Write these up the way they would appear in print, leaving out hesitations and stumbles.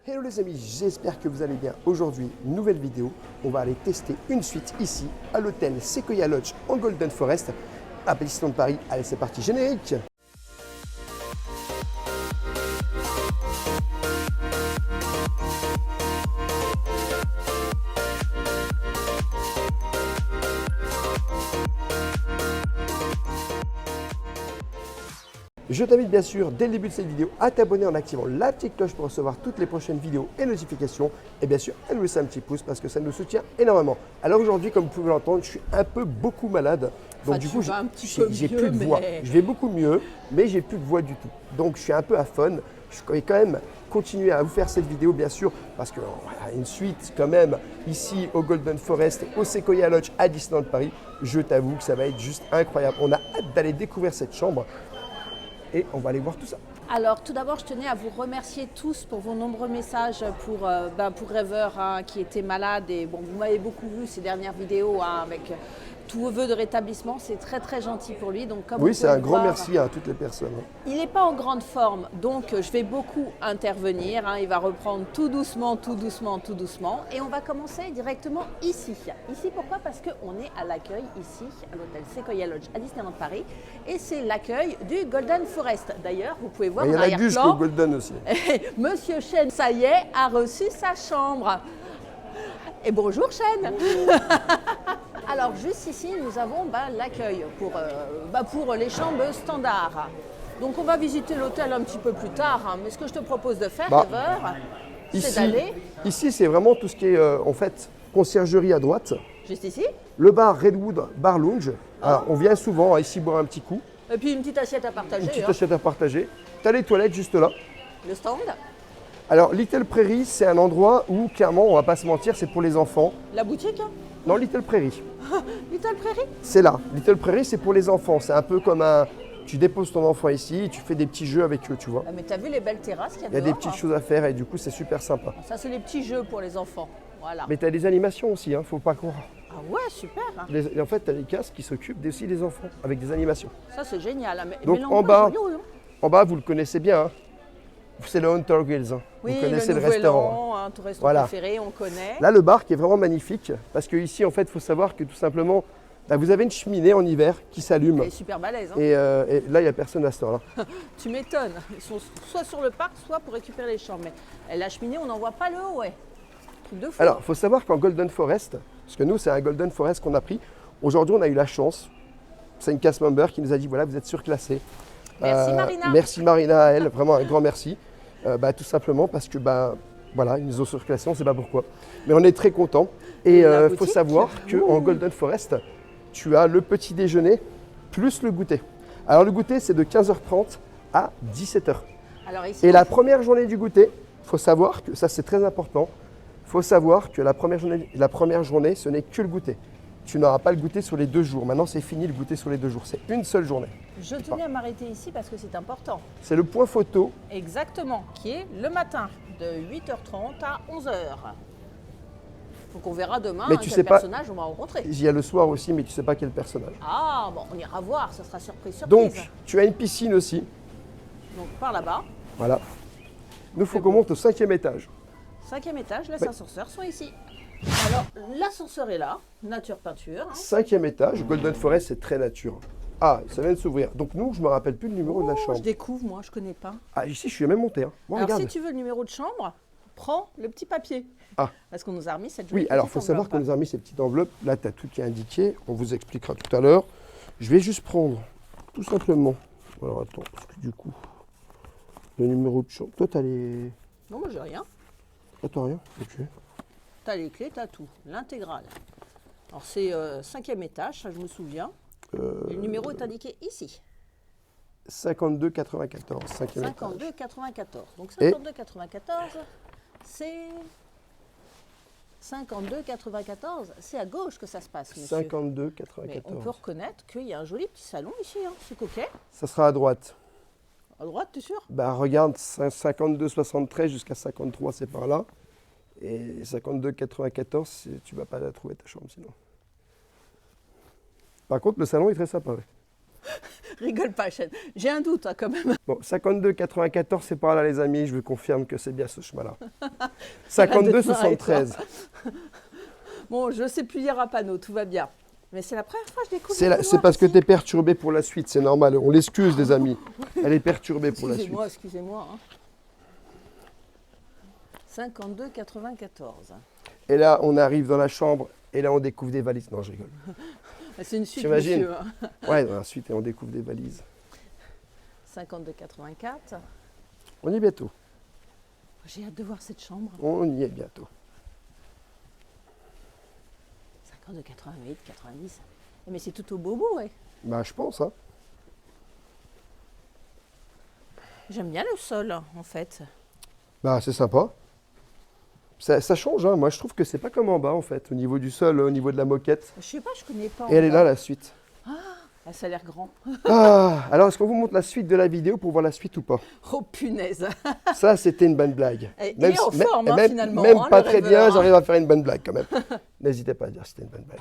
Hello les amis, j'espère que vous allez bien. Aujourd'hui, nouvelle vidéo. On va aller tester une suite ici à l'hôtel Sequoia Lodge en Golden Forest à Disneyland Paris. Allez, c'est parti, générique. Je t'invite bien sûr, dès le début de cette vidéo, à t'abonner en activant la petite cloche pour recevoir toutes les prochaines vidéos et notifications. Et bien sûr, à nous laisser un petit pouce parce que ça nous soutient énormément. Alors aujourd'hui, comme vous pouvez l'entendre, je suis beaucoup malade. Donc du coup, j'ai plus de voix. Je vais beaucoup mieux, mais j'ai plus de voix du tout. Donc je suis un peu aphone. Je vais quand même continuer à vous faire cette vidéo, bien sûr, parce que voilà, une suite quand même ici au Golden Forest, au Sequoia Lodge à Disneyland Paris. Je t'avoue que ça va être juste incroyable. On a hâte d'aller découvrir cette chambre. Et on va aller voir tout ça. Alors tout d'abord, je tenais à vous remercier tous pour vos nombreux messages pour Rêveur qui était malade. Et bon, vous m'avez beaucoup vu ces dernières vidéos avec tous vos vœux de rétablissement. C'est très très gentil pour lui. Donc, comme oui, c'est un grand merci à toutes les personnes. Il n'est pas en grande forme, donc je vais beaucoup intervenir. Il va reprendre tout doucement, tout doucement, tout doucement. Et on va commencer directement ici. Ici, pourquoi? Parce qu'on est à l'accueil ici, à l'hôtel Sequoia Lodge à Disneyland Paris. Et c'est l'accueil du Golden Forest. D'ailleurs, vous pouvez voir il y en a du jusqu'au Golden aussi. Monsieur Chen, ça y est, a reçu sa chambre. Et bonjour Chen. Alors juste ici, nous avons l'accueil pour les chambres standards. Donc on va visiter l'hôtel un petit peu plus tard, mais ce que je te propose de faire, Rêveur, c'est d'aller... Ici, c'est vraiment tout ce qui est en fait conciergerie à droite. Juste ici. Le bar Redwood Bar Lounge. Alors, on vient souvent ici boire un petit coup. Et puis une petite assiette à partager. Une petite assiette à partager. Tu as les toilettes juste là. Le stand. Alors, Little Prairie, c'est un endroit où, clairement, on va pas se mentir, c'est pour les enfants. La boutique? Non, Little Prairie. Little Prairie? C'est là. Little Prairie, c'est pour les enfants. C'est un peu comme un... Tu déposes ton enfant ici et tu fais des petits jeux avec eux, tu vois. Ah, mais t'as vu les belles terrasses qu'il y a Il y a dehors, des petites choses à faire et du coup, c'est super sympa. Ça, c'est les petits jeux pour les enfants. Voilà. Mais tu as des animations aussi, faut pas croire. Ah ouais, super. En fait, tu as des casques qui s'occupent aussi des enfants avec des animations. Ça, c'est génial. Donc en bas, vous le connaissez bien. C'est le Hunter Grills. Oui, vous connaissez le restaurant. Ton restaurant préféré, on connaît. Là, le bar qui est vraiment magnifique parce qu'ici, en fait, il faut savoir que tout simplement, vous avez une cheminée en hiver qui s'allume. Elle est super balèze. Et là, il n'y a personne à ce temps-là. Tu m'étonnes. Ils sont soit sur le parc, soit pour récupérer les chambres. Mais la cheminée, on n'en voit pas le haut, ouais. Truc de fou. Alors, il faut savoir qu'en Golden Forest, parce que nous, c'est un Golden Forest qu'on a pris. Aujourd'hui, on a eu la chance. C'est une cast member qui nous a dit, voilà, vous êtes surclassé. Merci Marina. Merci Marina à elle, vraiment un grand merci. Tout simplement parce que voilà, ils nous ont surclassés, on ne sait pas pourquoi. Mais on est très contents. Et il faut savoir qu'en Golden Forest, tu as le petit déjeuner plus le goûter. Alors le goûter, c'est de 15h30 à 17h. Alors, ici, et la première journée du goûter, il faut savoir que ça c'est très important. Il faut savoir que la première journée, ce n'est que le goûter. Tu n'auras pas le goûter sur les 2 jours. Maintenant, c'est fini le goûter sur les 2 jours. C'est une seule journée. Je tenais à m'arrêter ici parce que c'est important. C'est le point photo. Exactement, qui est le matin de 8h30 à 11h. Donc on verra demain quel personnage on va rencontrer. Il y a le soir aussi, mais tu ne sais pas quel personnage. Ah, bon, on ira voir, ça sera surprise. Donc, tu as une piscine aussi. Donc par là-bas. Voilà. Nous, il faut qu'on monte au 5e étage. 5e étage, les ascenseurs sont ici. Alors, l'ascenseur est là, nature peinture. 5e étage, Golden Forest, c'est très nature. Ah, ça vient de s'ouvrir. Donc nous, je ne me rappelle plus le numéro de la chambre. Je découvre, moi, je ne connais pas. Ah, ici, je suis même monté. Bon, alors, si tu veux le numéro de chambre, prends le petit papier. Ah. Parce qu'on nous a remis cette jolie Oui, alors il faut savoir qu'on nous a remis ces petites enveloppes. Là, tu as tout qui est indiqué. On vous expliquera tout à l'heure. Je vais juste prendre, tout simplement. Alors attends, parce que du coup, le numéro de chambre. Toi, tu as les. Non, moi, j'ai rien. Ah, tu n'as rien? Ok. Tu as les clés, tu as tout, l'intégrale. Alors c'est 5e étage, ça je me souviens. Et le numéro est indiqué ici. 52,94, 5e 52,94. Donc 52,94, c'est... 52,94, c'est à gauche que ça se passe, monsieur. 52,94. Mais on peut reconnaître qu'il y a un joli petit salon ici, c'est coquet. Ça sera à droite. À droite, tu es sûr? Regarde, 52,73 jusqu'à 53, c'est par là. Et 52,94, tu ne vas pas la trouver ta chambre sinon. Par contre, le salon est très sympa. Ouais. Rigole pas, chaîne. J'ai un doute hein, quand même. Bon, 52,94, c'est par là, les amis. Je vous confirme que c'est bien ce chemin-là. 52,73. Bon, je sais plus lire à panneau, tout va bien. Mais c'est la première fois que je découvre. C'est parce que tu es perturbé pour la suite, c'est normal. On l'excuse, les amis. Elle est perturbée pour la suite. Excusez-moi. Hein. 52,94. Et là, on arrive dans la chambre et là, on découvre des valises. Non, je rigole. C'est une suite, J'imagine. monsieur. Hein. Ouais, dans la suite, et on découvre des valises. 52,84. On y est bientôt. J'ai hâte de voir cette chambre. On y est bientôt. 52,88, 90. Mais c'est tout au bobo, ouais. Bah, je pense, hein. J'aime bien le sol, en fait. Bah, c'est sympa. Ça change, hein. Moi, je trouve que c'est pas comme en bas, en fait, au niveau du sol, au niveau de la moquette. Je sais pas, je connais pas. Et elle est là, la suite. Ah, ça a l'air grand. Ah, alors, est-ce qu'on vous montre la suite de la vidéo pour voir la suite ou pas? Oh, punaise. Ça, c'était une bonne blague. Il est en forme, hein, finalement. Même hein, pas le très rêveur, bien, hein. j'arrive à faire une bonne blague quand même. N'hésitez pas à dire si c'était une bonne blague.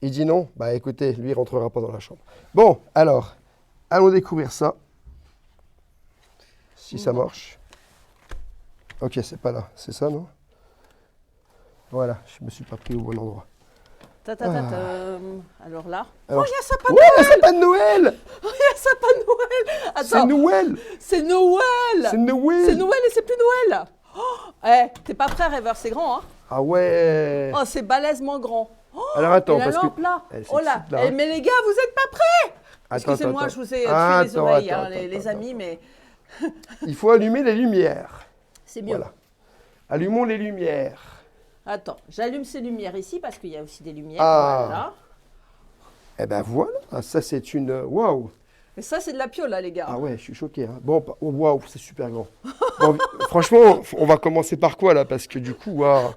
Il dit non? Bah écoutez, lui, il rentrera pas dans la chambre. Bon, alors, allons découvrir ça. Si ça marche. Ok, c'est pas là. C'est ça, non? Voilà, je me suis pas pris au bon endroit. Alors là. Alors, oh, il y a sapin de ouais, Noël. sapin de Noël! Oh, il y a sapin de Noël. C'est Attends, Noël! c'est Noël. C'est Noël! C'est Noël et c'est plus Noël. Oh, t'es pas prêt, rêveur, c'est grand, hein? Ah ouais! Oh, c'est balèzement grand. Oh, Alors attends, et la parce que... lampe là. Elle Oh là. s'excite, là. Mais les gars, vous êtes pas prêts? Attends, Excusez-moi, attends. je vous ai tué les oreilles, Attends, hein, les amis, mais Il faut allumer les lumières. c'est mieux. Voilà. Allumons les lumières. Attends, j'allume ces lumières ici parce qu'il y a aussi des lumières. Ah. Voilà. Eh ben voilà, ça c'est une... Waouh! Et ça, c'est de la piole, là, les gars. Ah ouais, je suis choqué. Hein. Bon, oh, waouh, c'est super grand. Bon, franchement, on va commencer par quoi là? Parce que du coup, waouh!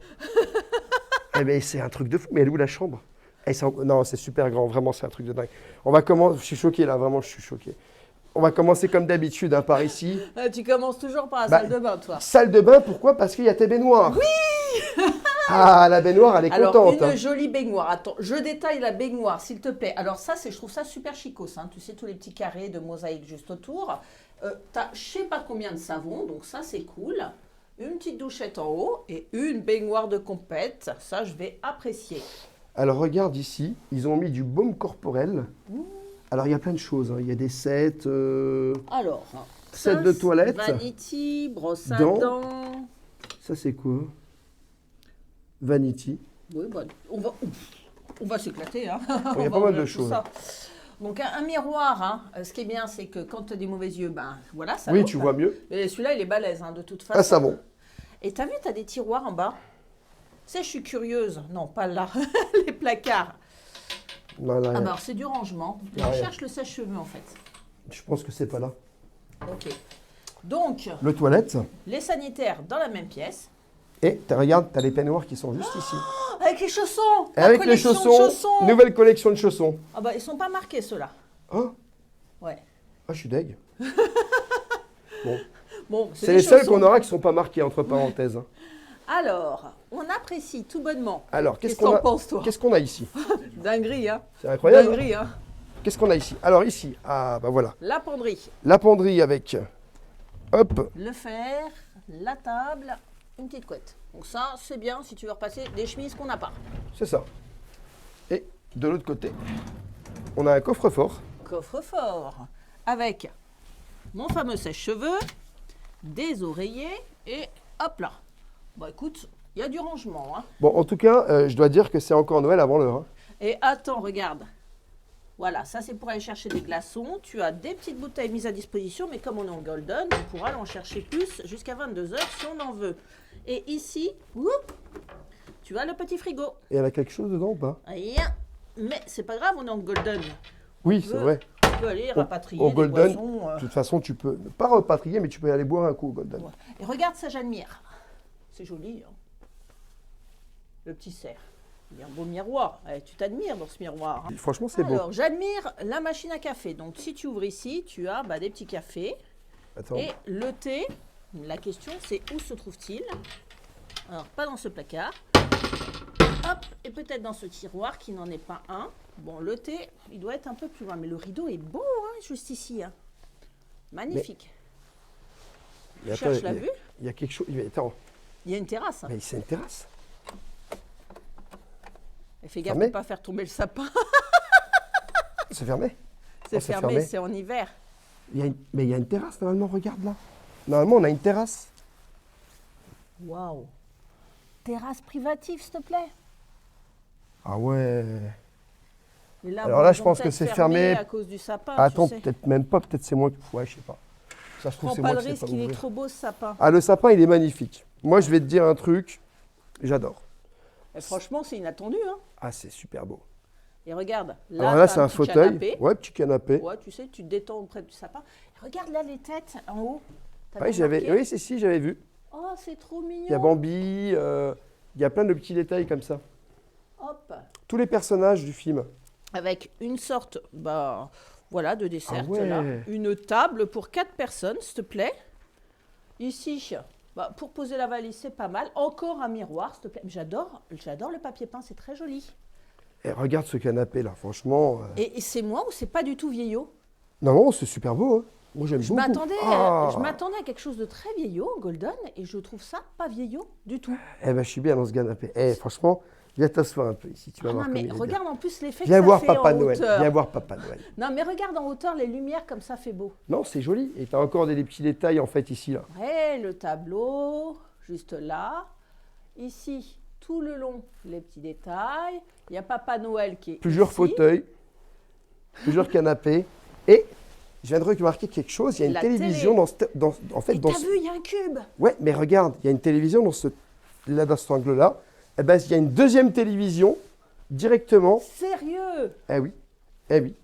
Eh ben c'est un truc de fou. Mais elle est où la chambre? Non, c'est super grand, vraiment, c'est un truc de dingue. On va commencer... Je suis choqué là, vraiment, je suis choqué. On va commencer comme d'habitude, hein, par ici. Tu commences toujours par la Bah, salle de bain, toi. Salle de bain, pourquoi? Parce qu'il y a tes baignoires. Oui! Ah, la baignoire, elle est Alors, contente. une Hein. jolie baignoire. Attends, je détaille la baignoire, s'il te plaît. Alors ça, je trouve ça super chicos. Hein. Tu sais, tous les petits carrés de mosaïque juste autour. T'as je sais pas combien de savons, donc ça, c'est cool. Une petite douchette en haut et une baignoire de compète. Ça, je vais apprécier. Alors, regarde ici, ils ont mis du baume corporel. Alors, il y a plein de choses. Hein. Il y a des sets... Alors, set de toilette. Vanity, brosse à Dents. dents. Ça, c'est quoi? Vanity. Oui, bah, on va s'éclater. Hein. Il y a pas mal de choses. Ça. Donc un miroir, hein. Ce qui est bien, c'est que quand tu as des mauvais yeux, ben voilà, ça Oui, loupe. tu vois mieux. Et celui-là, il est balèze, hein, de toute façon. Ah, ça bon. Et t'as vu, t'as des tiroirs en bas. Tu sais, je suis curieuse. Non, pas là. Les placards. Non, là, Ah bah alors, c'est du rangement. Je rien. cherche le sèche-cheveux, en fait. je pense que c'est pas là. Ok. Donc, Le toilette. les sanitaires dans la même pièce. Et regarde, tu as les peignoirs qui sont juste ici. Oh, avec les chaussons. Et La avec les collection de chaussons, nouvelle collection de chaussons. Ah bah, ils sont pas marqués, ceux-là. Hein? Ouais. Ah, je suis deg. Bon. Bon, C'est des les seuls chaussons. qu'on aura qui sont pas marqués, entre parenthèses. Hein. Alors, on apprécie tout bonnement. Alors, Qu'est-ce qu'on que t'en a, penses, toi? qu'est-ce qu'on a ici? Dinguerie, hein? C'est incroyable. Dinguerie, hein? Qu'est-ce qu'on a ici? Alors ici, ah bah voilà. La penderie, La penderie avec, hop, le fer, la table, une petite couette. Donc ça, c'est bien si tu veux repasser des chemises qu'on n'a pas. c'est ça. Et de l'autre côté, on a un coffre-fort. Coffre-fort avec mon fameux sèche-cheveux, des oreillers et hop là. Bon, écoute, il y a du rangement, hein. Bon, en tout cas, je dois dire que c'est encore Noël avant l'heure. Hein. Et attends, regarde. Voilà, ça c'est pour aller chercher des glaçons. Tu as des petites bouteilles mises à disposition, mais comme on est en golden, on pourra en chercher plus jusqu'à 22h si on en veut. Et ici, whoop, tu as le petit frigo. Et elle a quelque chose dedans ou pas? Rien. Mais c'est pas grave, on est en golden. Oui, c'est vrai. Tu peux aller rapatrier Au des golden, boissons. de toute façon, tu peux pas repatrier, mais tu peux y aller boire un coup au golden. Ouais. Et regarde ça, j'admire. C'est joli, hein. Le petit cerf. Il y a un beau miroir. Eh, tu t'admires dans ce miroir. Hein. Franchement, c'est beau. Alors, j'admire la machine à café. Donc, si tu ouvres ici, tu as des petits cafés. Attends. Et le thé, la question, c'est où se trouve-t-il? Alors, pas dans ce placard. Hop Hop, et peut-être dans ce tiroir qui n'en est pas un. Bon, le thé, il doit être un peu plus loin, mais le rideau est beau, hein, juste ici. Hein. Magnifique. Mais Tu cherches la vue? Il y a quelque chose. Attends, Il y a une terrasse. Hein. mais c'est une terrasse. Et fais gaffe de Fermé. ne pas faire tomber le sapin. C'est fermé. C'est Oh, fermé, c'est en hiver. Mais il y a une terrasse normalement, regarde là. Normalement, on a une terrasse. Waouh. Terrasse privative, s'il te plaît. Ah ouais. Et là, Alors bon, là, ils je ont pense que peut-être c'est fermé fermé. à cause du sapin. Attends, tu sais. peut-être même pas, peut-être c'est moi. Ouais, je sais pas. Ça se trouve, Prends c'est pas moi le qui sais risque, pas il est ouvrir. trop beau ce sapin. Ah, le sapin, il est magnifique. Moi, je vais te dire un truc. J'adore. Et franchement, c'est inattendu. Hein. Ah, c'est super beau. Et regarde, là, Alors là, t'as c'est un petit fauteuil. canapé. Ouais, petit canapé. Ouais, tu sais, tu te détends auprès du sapin. Et regarde là les têtes en haut. T'as Ouais, bien remarqué? oui, si, j'avais vu. Oh, c'est trop mignon. Il y a Bambi, il y a plein de petits détails comme ça. Hop. Tous les personnages du film. Avec une sorte, bah, voilà, de dessert Ah ouais. là. Une table pour 4 personnes, s'il te plaît. Ici, bah, pour poser la valise, c'est pas mal. Encore un miroir, s'il te plaît. J'adore le papier peint, c'est très joli. Et regarde ce canapé là, franchement. Et c'est moi ou c'est pas du tout vieillot? Non, c'est super beau. Hein. Moi, j'aime Je beaucoup. m'attendais Ah. à quelque chose de très vieillot, Golden, et je trouve ça pas vieillot du tout. Eh ben, je suis bien dans ce canapé. Eh, franchement, viens t'asseoir un peu ici. Tu vas Ah voir non, comme mais il est bien. regarde en plus l'effet que Viens ça voir fait Papa en Noël. hauteur. Viens voir Papa Noël. Non, mais regarde en hauteur les lumières comme ça fait beau. Non, c'est joli. Et tu as encore des petits détails en fait ici là. Ouais, le tableau, juste là. Ici, tout le long, les petits détails. Il y a Papa Noël qui est Plusieurs ici. fauteuils, plusieurs canapés. Et je viens de remarquer quelque chose. Il y a une La télévision télé. en fait, Et dans t'as vu, il y a un cube. Ouais, mais regarde, il y a une télévision dans cet angle-là. Eh ben, il y a une deuxième télévision directement. Sérieux. Eh oui, eh oui.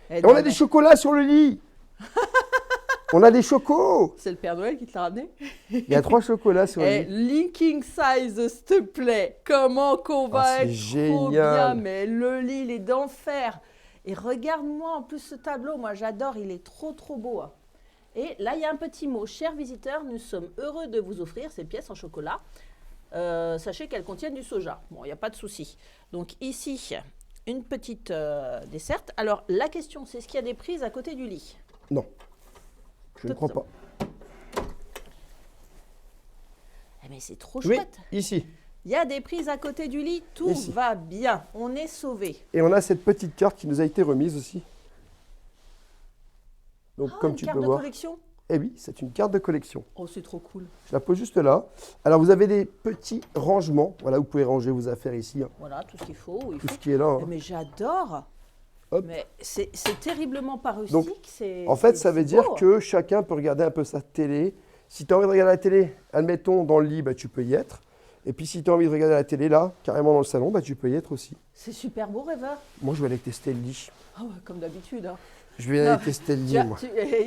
Eh Et non, on a mais des chocolats sur le lit. On a des chocos. c'est le Père Noël qui te l'a ramené. Il y a 3 chocolats sur le Eh, lit. linking size, s'il te plaît. Comment qu'on va Ah, c'est être trop génial. bien. Mais le lit, il est d'enfer. Et regarde-moi en plus ce tableau. Moi, j'adore. Il est trop, trop beau. Hein. Et là, il y a un petit mot. Chers visiteurs, nous sommes heureux de vous offrir ces pièces en chocolat. Sachez qu'elles contiennent du soja. Bon, il n'y a pas de souci. Donc ici, une petite desserte. Alors, la question, c'est est-ce qu'il y a des prises à côté du lit? Non, je ne Toutes crois sont- pas. Eh, mais c'est trop Oui, chouette. ici. Il y a des prises à côté du lit. Tout Ici. va bien. On est sauvés. Et on a cette petite carte qui nous a été remise aussi. Donc, Ah, comme une tu carte peux de voir. collection. Eh oui, c'est une carte de collection. Oh, c'est trop cool. Je la pose juste là. Alors, vous avez des petits rangements. Voilà, vous pouvez ranger vos affaires ici. Hein. Voilà, tout ce qu'il faut. où il Tout faut. ce qui est là. Eh, Hein. mais j'adore. Hop. Mais c'est terriblement pas rustique. Donc, c'est- En fait, c'est- ça veut c'est dire beau. que chacun peut regarder un peu sa télé. Si tu as envie de regarder la télé, admettons, dans le lit, bah, tu peux y être. Et puis, si tu as envie de regarder la télé, là, carrément dans le salon, bah, tu peux y être aussi. C'est super beau, Rêveur. Moi, je vais aller tester le lit. Ah ouais, comme d'habitude. Hein. Je vais Non, aller tester le lit, moi.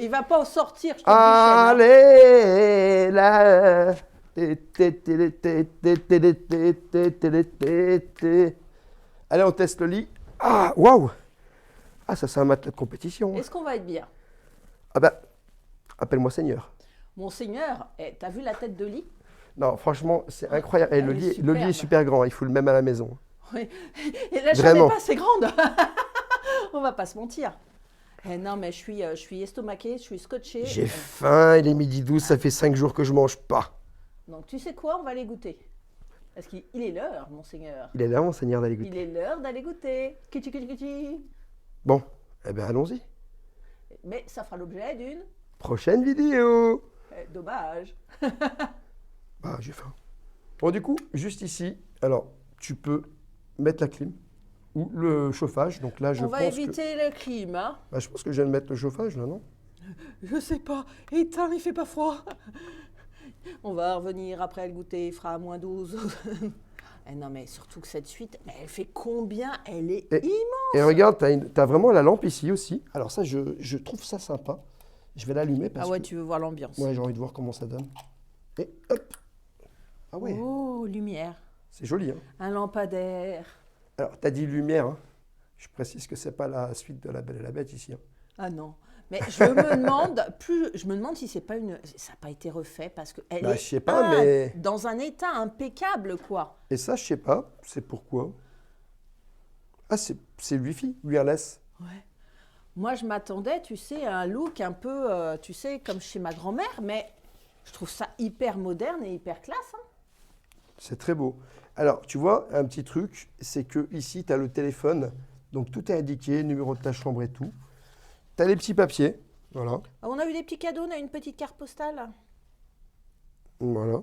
Il va pas en sortir, je te le dis, Allez, là. Allez, on teste le lit. Ah, waouh. Ah, ça, c'est un matelas de compétition. Chêne. Est-ce qu'on va être bien? Ah bah, appelle-moi Seigneur. Monseigneur, t'as vu la tête de lit? Non, franchement, c'est incroyable. Et Elle le est lit est superbe. super grand. Il faut le même à la maison. Oui. Et la chambre Vraiment. n'est pas assez grande. On va pas se mentir. Eh non, mais je suis estomaquée, je suis scotchée. J'ai faim, il est midi 12, ça fait 5 jours que je mange pas. Donc tu sais quoi, on va aller goûter. Parce qu'il est l'heure, monseigneur. Il est là, mon Seigneur, d'aller goûter. Il est l'heure d'aller goûter. Kitchi, kitchi, kitchi. Bon, eh bien, allons-y. Mais ça fera l'objet d'une... Prochaine vidéo. dommage. Bah, j'ai faim. Bon, du coup, juste ici, alors, tu peux mettre la clim ou le chauffage. Donc là, je On va pense que... éviter le climat. Bah, je pense que je viens de mettre le chauffage, là, non? Je sais pas. Éteins, il fait pas froid. On va revenir après le goûter, il fera moins 12. Eh non, mais surtout que cette suite, mais elle fait combien? Elle est Et- immense. Et regarde, t'as vraiment la lampe ici aussi. Alors ça, je trouve ça sympa. Je vais l'allumer parce Ah ouais, que... tu veux voir l'ambiance. Ouais, j'ai envie de voir comment ça donne. Et hop. Ah ouais, Oh, lumière. c'est joli, hein. Un lampadaire. Alors, t'as dit lumière, hein. Je précise que c'est pas la suite de La Belle et la Bête ici, hein. Ah non. Mais je me demande si ça n'a pas été refait parce que elle Bah, est je sais pas, mais... dans un état impeccable, quoi. Et ça, je sais pas, c'est pourquoi. Ah, c'est Wi-Fi, wireless. Ouais. Moi, je m'attendais, tu sais, à un look un peu, tu sais, comme chez ma grand-mère, mais je trouve ça hyper moderne et hyper classe. Hein. C'est très beau. Alors, tu vois, un petit truc, c'est que ici, tu as le téléphone, donc tout est indiqué, numéro de ta chambre et tout. Tu as les petits papiers, voilà. Ah, on a eu des petits cadeaux, on a eu une petite carte postale. Voilà.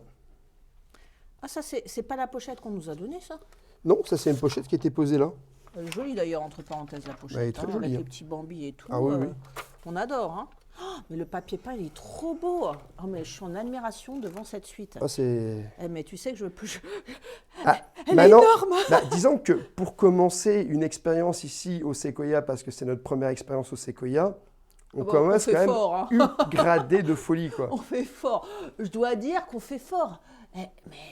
Ah, ça, c'est pas la pochette qu'on nous a donnée, ça? Non, ça c'est une pochette qui était posée là. Elle est jolie d'ailleurs, entre parenthèses, la pochette. Elle est très jolie, avec hein. les petits bambis et tout. Ah oui, oui. On adore, hein. Oh, mais le papier peint, il est trop beau. Oh, mais je suis en admiration devant cette suite. Ah, c'est... Eh, mais tu sais que je peux... Ah, Elle est maintenant, énorme. bah, disons que pour commencer une expérience ici au Sequoia, parce que c'est notre première expérience au Sequoia, on commence fait quand même fort, hein. upgradé de folie, quoi. On fait fort. Je dois dire qu'on fait fort. Mais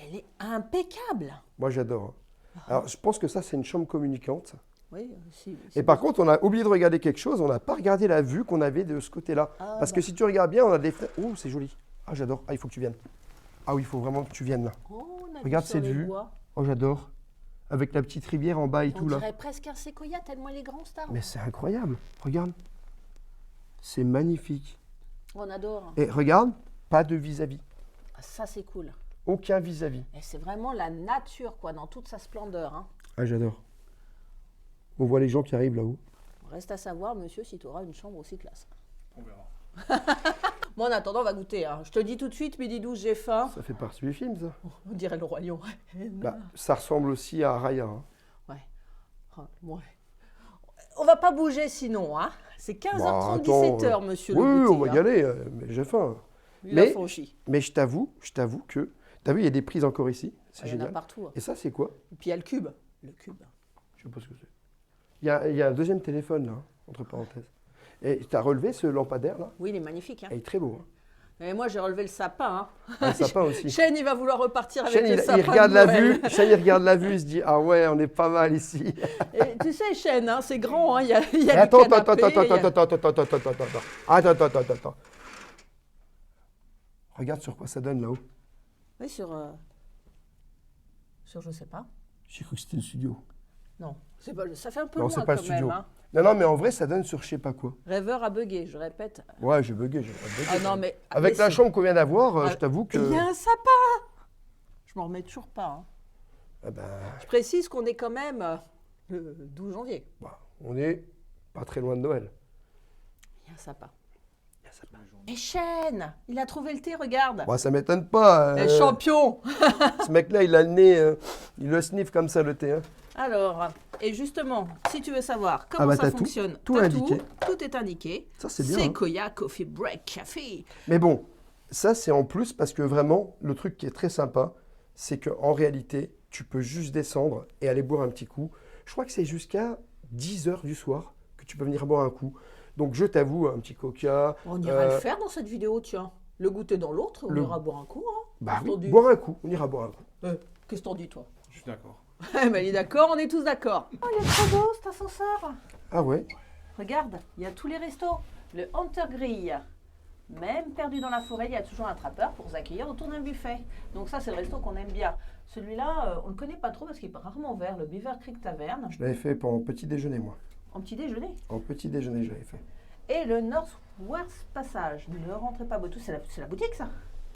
elle est impeccable. Moi, j'adore. Alors, je pense que ça, c'est une chambre communicante. Oui, si. Et par contre, on a oublié de regarder quelque chose. On n'a pas regardé la vue qu'on avait de ce côté-là. Ah, parce bah. que si tu regardes bien, on a des fenêtres. Oh, c'est joli. Ah, j'adore. Ah, il faut que tu viennes. Ah oui, il faut vraiment que tu viennes là. Oh, on a Regarde vu sur cette les vue. bois. Oh, j'adore. Avec la petite rivière en bas et On tout là. dirait presque un séquoia tellement il est grand, cet arbre. Mais c'est incroyable. Regarde. C'est magnifique. On adore. Et regarde, pas de vis-à-vis. Ah, ça, c'est cool. Aucun vis-à-vis. Et c'est vraiment la nature, quoi, dans toute sa splendeur. Hein. Ah, j'adore. On voit les gens qui arrivent là-haut. Reste à savoir, monsieur, si tu auras une chambre aussi classe. On verra. Bon, en attendant, on va goûter. Hein. Je te dis tout de suite, midi 12, j'ai faim. Ça fait partie du film, ça. On dirait le roi lion. Bah, ça ressemble aussi à Raya. Hein. Ouais. Ah, ouais. On va pas bouger sinon, hein. C'est 15h30, Bah, attends, 17h, monsieur Oui, le oui, goûter, on va y hein. aller, mais j'ai faim. Il a Mais- franchi. Mais je t'avoue que... T'as vu, il y a des prises encore ici. C'est Il y en a génial. partout. Hein. Et ça, c'est quoi? Et puis il y a le cube. Le cube. Je sais pas ce que c'est. Il y a un deuxième téléphone, là, entre parenthèses. Et tu as relevé ce lampadaire, là? Oui, il est magnifique. Hein. Il est très beau. Hein. Et moi, j'ai relevé le sapin. Hein. Un sapin aussi. Chêne, il va vouloir repartir avec Chêne, le il sapin. regarde de la Noël. vue. Chêne, il regarde la vue, il se dit, ah ouais, on est pas mal ici. Et tu sais, Chêne, hein, c'est grand. Hein. Il y a, il y a du Attends, canapé, il y a- attends. Regarde sur quoi ça donne là-haut. Oui, sur je sais pas. J'ai cru que c'était le studio. Non, c'est pas, ça fait un peu Non, loin c'est pas le quand studio. même. Hein. Non, mais en vrai, ça donne sur je sais pas quoi. Rêveur à bugger, je répète. Ouais, j'ai bugué. Ah non, mais... Avec la chambre qu'on vient d'avoir, Ah, je t'avoue que... Il y a un sapin. Je m'en remets toujours pas. Hein. Ah ben, Je précise qu'on est quand même le 12 janvier. bah, on est pas très loin de Noël. Il y a un sapin. Il y a ça. Et Chêne, il a trouvé le thé, regarde. Bah, ça m'étonne pas. Le champion. Ce mec-là, il a le nez, il le sniffe comme ça le thé. Hein. Alors, et justement, si tu veux savoir comment Ah bah, ça t'as tout. fonctionne, Tout t'as indiqué. tout est indiqué. Ça, c'est bien. Hein. Sequoia Coffee Break Café. Mais bon, ça, c'est en plus parce que vraiment, le truc qui est très sympa, c'est qu'en réalité, tu peux juste descendre et aller boire un petit coup. Je crois que c'est jusqu'à 10h du soir que tu peux venir boire un coup. Donc, je t'avoue, un petit coca. On ira le faire dans cette vidéo, tiens. Le goûter dans l'autre, on ira boire un coup. Hein. Bah Qu'est-ce oui, qu'on dit boire un coup. On ira boire un coup. Qu'est-ce que t'en dis, toi? Je suis d'accord. Mais il est d'accord, on est tous d'accord. Oh, il est trop beau cet ascenseur. Ah ouais? Regarde, il y a tous les restos. Le Hunter Grill. Même perdu dans la forêt, il y a toujours un trappeur pour vous accueillir autour d'un buffet. Donc ça, c'est le resto qu'on aime bien. Celui-là, on ne le connaît pas trop parce qu'il est rarement ouvert, le Beaver Creek Tavern. Je l'avais fait pour petit déjeuner, moi. En petit déjeuner. En petit déjeuner, je l'avais fait. Et le Northwest Passage. Ne rentrez pas, Botou, c'est la boutique, ça.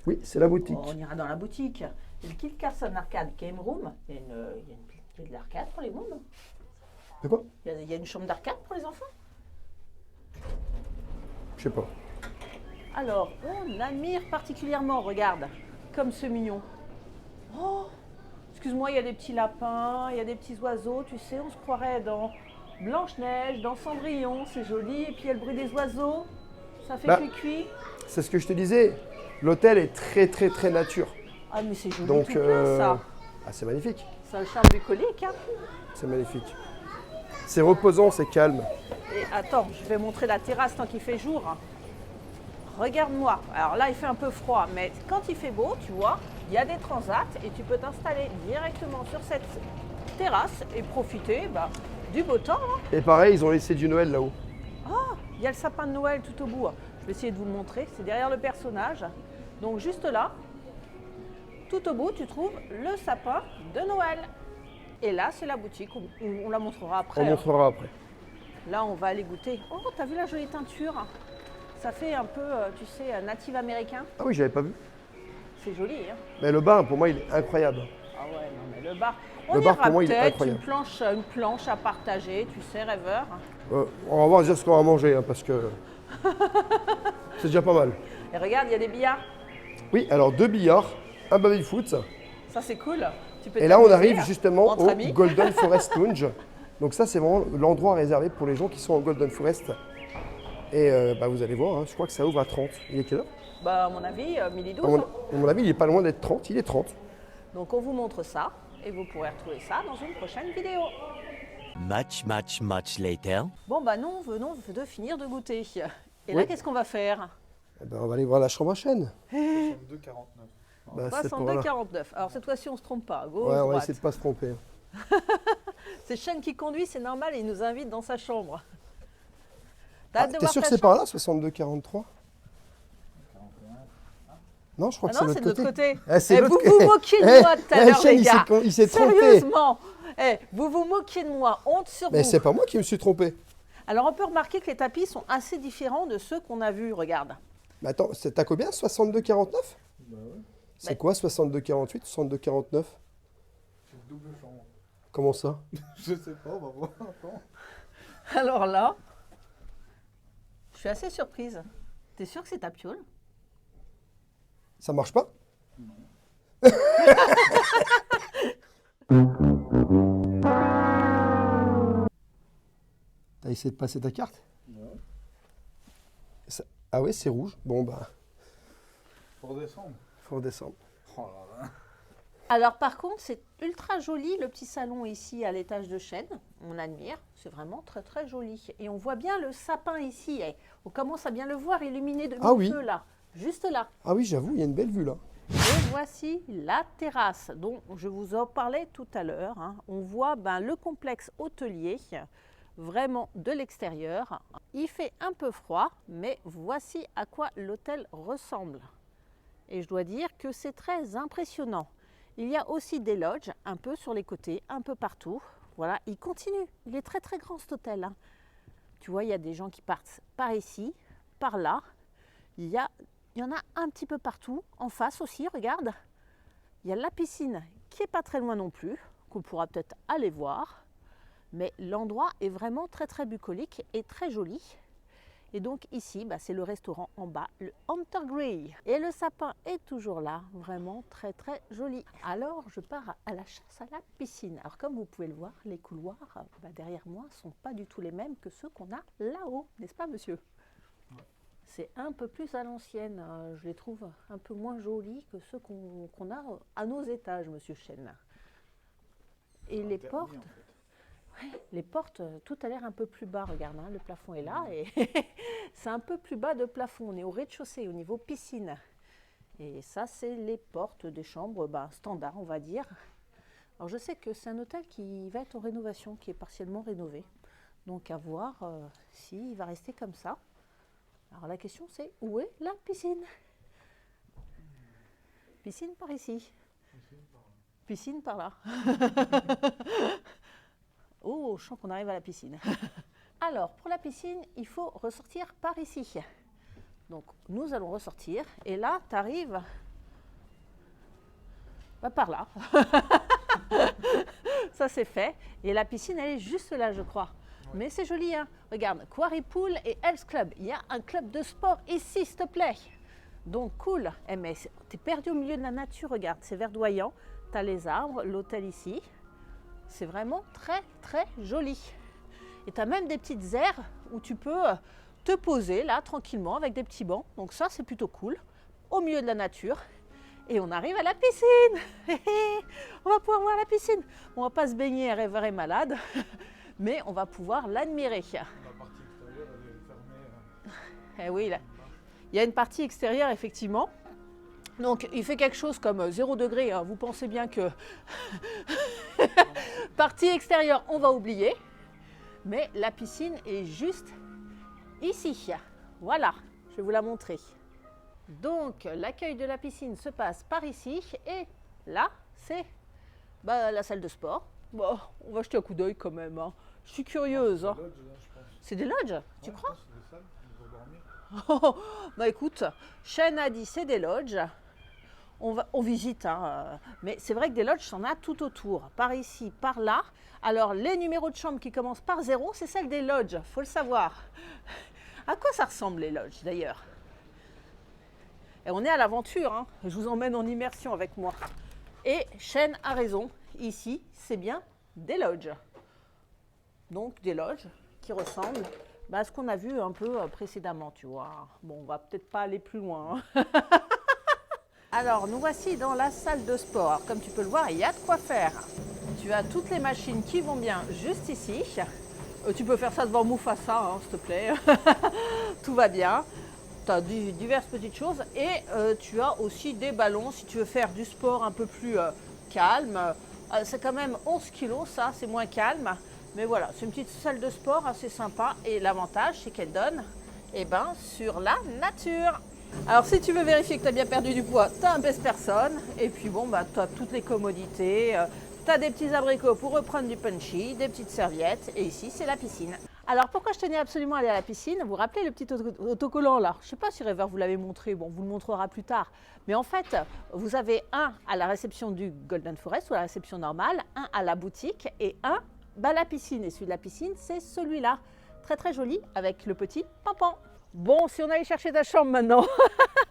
Oui, c'est la boutique. Oh, on ira dans la boutique. Et le Kit Carson Arcade Game Room. Il y a de l'arcade pour les mômes. De quoi? Il y a une chambre d'arcade pour les enfants. Je sais pas. Alors, on admire particulièrement, regarde, comme ce mignon. Oh, excuse-moi, il y a des petits lapins, il y a des petits oiseaux, tu sais, on se croirait dans Blanche-Neige, dans Cendrillon, c'est joli. Et puis il y a le bruit des oiseaux, ça fait Bah. cuit-cuit. C'est ce que je te disais. L'hôtel est très nature. Ah, mais c'est joli Donc, tout plein, ça. ah, c'est magnifique. Ça a le charme bucolique, hein. C'est magnifique. C'est reposant, c'est calme. Et attends, je vais montrer la terrasse tant qu'il fait jour. Regarde-moi. Alors là, il fait un peu froid, mais quand il fait beau, tu vois, il y a des transats et tu peux t'installer directement sur cette terrasse et profiter du beau temps. Hein. Et pareil, ils ont laissé du Noël là-haut. il y a le sapin de Noël tout au bout. Je vais essayer de vous le montrer. C'est derrière le personnage. Donc juste là, tout au bout, tu trouves le sapin de Noël. Et là, c'est la boutique. On la montrera après. On montrera après. Là, on va aller goûter. Oh, t'as vu la jolie teinture? Ça fait un peu, tu sais, natif américain. Ah oui, j'avais pas vu. C'est joli, hein? Mais le bar, pour moi, il est incroyable. Ah ouais, non, mais le bar. On Le bar, ira pour moi, il est peut-être incroyable. une planche à partager, tu sais, rêveur. On va voir déjà ce qu'on va manger, hein, parce que c'est déjà pas mal. Et regarde, il y a des billards. Oui, alors 2 billards, un baby-foot. Ça, c'est cool. Tu peux Et là, on t'amuser arrive justement entre au amis. Golden Forest Lounge. Donc ça, c'est vraiment l'endroit réservé pour les gens qui sont au Golden Forest. Et vous allez voir, hein, je crois que ça ouvre à 30. Il est quelle heure? Bah, à mon avis, midi 12. À mon avis, il est pas loin d'être 30. Il est 30. Donc, on vous montre ça et vous pourrez retrouver ça dans une prochaine vidéo. Much later. Bon, bah, nous venons de finir de goûter. Et là, Oui. qu'est-ce qu'on va faire? Eh ben, on va aller voir la chambre à chêne. 62,49. Bah, cette fois-là. 62,49. Alors, cette fois-ci, on ne se trompe pas. Gauche, Ouais, on va droite. essayer de pas se tromper. C'est Shane qui conduit, c'est normal, il nous invite dans sa chambre. T'as hâte de T'es voir sûr que ta c'est par là, 62-43? Non, je crois que Ah non, c'est c'est l'autre de côté. l'autre côté. Eh, c'est Eh, l'autre vous côté. vous moquiez de moi tout à l'heure, Shane, les gars. il s'est trompé. Sérieusement. Vous vous moquiez de moi, honte sur Mais vous. c'est pas moi qui me suis trompé. Alors, on peut remarquer que les tapis sont assez différents de ceux qu'on a vus, regarde. Mais attends, t'as combien? 62-49? Bah ouais, C'est Ouais. quoi 62-48, 62-49? c'est une double chambre. Comment ça? Je sais pas, on va voir. Attends. Alors là, je suis assez surprise. T'es sûr que c'est ta piole? Ça marche pas? T'as essayé de passer ta carte? Ouais. Ah ouais, c'est rouge. Bon bah, Pour descendre. faut redescendre. Oh là là. Alors par contre, c'est ultra joli le petit salon ici à l'étage de chêne. On admire, c'est vraiment très très joli. Et on voit bien le sapin ici. Et on commence à bien le voir illuminé de Ah oui. feu là, juste là. Ah oui, j'avoue, il y a une belle vue là. Et voici la terrasse dont je vous en parlais tout à l'heure. Hein. On voit le complexe hôtelier vraiment de l'extérieur. Il fait un peu froid, mais voici à quoi l'hôtel ressemble. Et je dois dire que c'est très impressionnant. Il y a aussi des lodges un peu sur les côtés, un peu partout. Voilà, il continue. Il est très très grand cet hôtel. Hein. Tu vois, il y a des gens qui partent par ici, par là. Il y en a un petit peu partout. En face aussi, regarde. Il y a la piscine qui n'est pas très loin non plus, qu'on pourra peut-être aller voir. Mais l'endroit est vraiment très très bucolique et très joli. Et donc ici, c'est le restaurant en bas, le Hunter Grill. Et le sapin est toujours là, vraiment très très joli. Alors je pars à la chasse à la piscine. Alors comme vous pouvez le voir, les couloirs derrière moi ne sont pas du tout les mêmes que ceux qu'on a là-haut, n'est-ce pas monsieur? Ouais. C'est un peu plus à l'ancienne, je les trouve un peu moins jolis que ceux qu'on a à nos étages, monsieur Chêne. Et les portes... En fait. Ouais, les portes, tout a l'air un peu plus bas, regarde, hein, le plafond est là et c'est un peu plus bas de plafond, on est au rez-de-chaussée, au niveau piscine. Et ça, c'est les portes des chambres standard, on va dire. Alors je sais que c'est un hôtel qui va être en rénovation, qui est partiellement rénové. Donc à voir s'il va rester comme ça. Alors la question c'est, où est la piscine? Piscine par ici. Piscine par là. Oh, je sens qu'on arrive à la piscine. Alors, pour la piscine, il faut ressortir par ici. Donc, nous allons ressortir. Et là, tu arrives par là. Ça, c'est fait. Et la piscine, elle est juste là, je crois. Ouais. Mais c'est joli, hein. Regarde, Quarry Pool et Health Club. Il y a un club de sport ici, s'il te plaît. Donc, cool. Eh, mais tu es perdu au milieu de la nature, regarde. C'est verdoyant. Tu as les arbres, l'hôtel ici. C'est vraiment très très joli. Et tu as même des petites aires où tu peux te poser là tranquillement avec des petits bancs. Donc ça c'est plutôt cool, au milieu de la nature. Et on arrive à la piscine. On va pouvoir voir la piscine. On va pas se baigner, rêveur et malade, mais on va pouvoir l'admirer. La partie extérieure, elle est fermée. Eh oui, là. Il y a une partie extérieure effectivement. Donc il fait quelque chose comme 0 degré, hein. Vous pensez bien que partie extérieure on va oublier, mais la piscine est juste ici. Voilà, je vais vous la montrer. Donc, l'accueil de la piscine se passe par ici. Et là, c'est la salle de sport. Bon, on va jeter un coup d'œil quand même. Hein. Je suis curieuse. Hein. C'est des lodges, tu crois? C'est des salles où ils vont dormir. Bah écoute, Shane a dit c'est des lodges. On visite, hein. Mais c'est vrai que des lodges, on a tout autour. Par ici, par là. Alors, les numéros de chambre qui commencent par 0, c'est celle des lodges. Faut le savoir. À quoi ça ressemble les lodges d'ailleurs? Et on est à l'aventure, hein. Je vous emmène en immersion avec moi. Et Shane a raison, ici c'est bien des lodges. Donc des lodges qui ressemblent à ce qu'on a vu un peu précédemment, tu vois. Bon, on va peut-être pas aller plus loin. Hein. Alors nous voici dans la salle de sport. Alors, comme tu peux le voir, il y a de quoi faire. Tu as toutes les machines qui vont bien juste ici. Tu peux faire ça devant Mufasa, hein, s'il te plaît. Tout va bien. Tu as diverses petites choses et tu as aussi des ballons si tu veux faire du sport un peu plus calme. C'est quand même 11 kilos, ça, c'est moins calme. Mais voilà, c'est une petite salle de sport assez sympa et l'avantage, c'est qu'elle donne sur la nature. Alors, si tu veux vérifier que tu as bien perdu du poids, tu as un pèse-personne et puis bon, tu as toutes les commodités. Tu as des petits abricots pour reprendre du punchy, des petites serviettes et ici, c'est la piscine. Alors pourquoi je tenais absolument à aller à la piscine? Vous vous rappelez le petit autocollant là? Je ne sais pas si Rêveur vous l'avez montré, bon, vous le montrera plus tard. Mais en fait, vous avez un à la réception du Golden Forest ou à la réception normale, un à la boutique et un à la piscine. Et celui de la piscine, c'est celui-là. Très très joli avec le petit pampan. Bon, si on allait chercher ta chambre maintenant.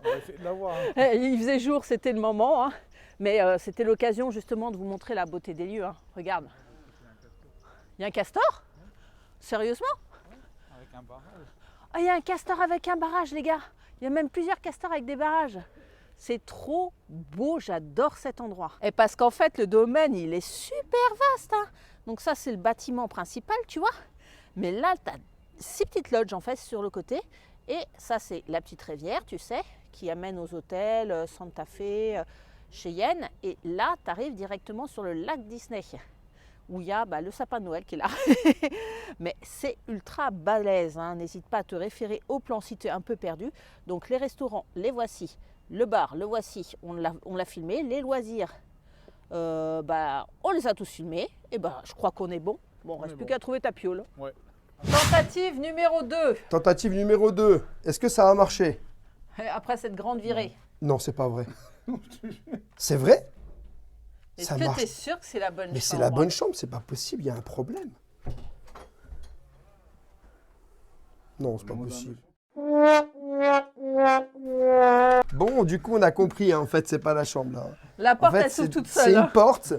On va essayer de la voir. Hein. Il faisait jour, c'était le moment. Hein. Mais c'était l'occasion justement de vous montrer la beauté des lieux. Hein. Regarde. Il y a un castor? Sérieusement? Avec un barrage. Ah, il y a un castor avec un barrage, les gars. Il y a même plusieurs castors avec des barrages. C'est trop beau, j'adore cet endroit. Et parce qu'en fait, le domaine, il est super vaste. Hein. Donc ça, c'est le bâtiment principal, tu vois. Mais là, tu as 6 petites lodges en fait sur le côté. Et ça, c'est la petite rivière, tu sais, qui amène aux hôtels Santa Fe, Cheyenne. Et là, tu arrives directement sur le lac Disney, où il y a le sapin de Noël qui est là. Mais c'est ultra balèze, hein. N'hésite pas à te référer au plan si tu es un peu perdu. Donc les restaurants, les voici. Le bar, le voici, on l'a filmé. Les loisirs, on les a tous filmés. Et je crois qu'on est bon. Bon, reste plus qu'à trouver ta piole. Ouais. Tentative numéro 2. Tentative numéro 2. Est-ce que ça a marché? Après cette grande virée. Non, c'est pas vrai. C'est vrai? Est-ce Ça que marche. tu es sûr que c'est la bonne chambre? Mais c'est la bonne chambre, c'est pas possible, il y a un problème. Non, c'est pas possible. Bon, du coup, on a compris, hein, en fait, c'est pas la chambre là. La porte, En fait, elle s'ouvre toute c'est seule. une porte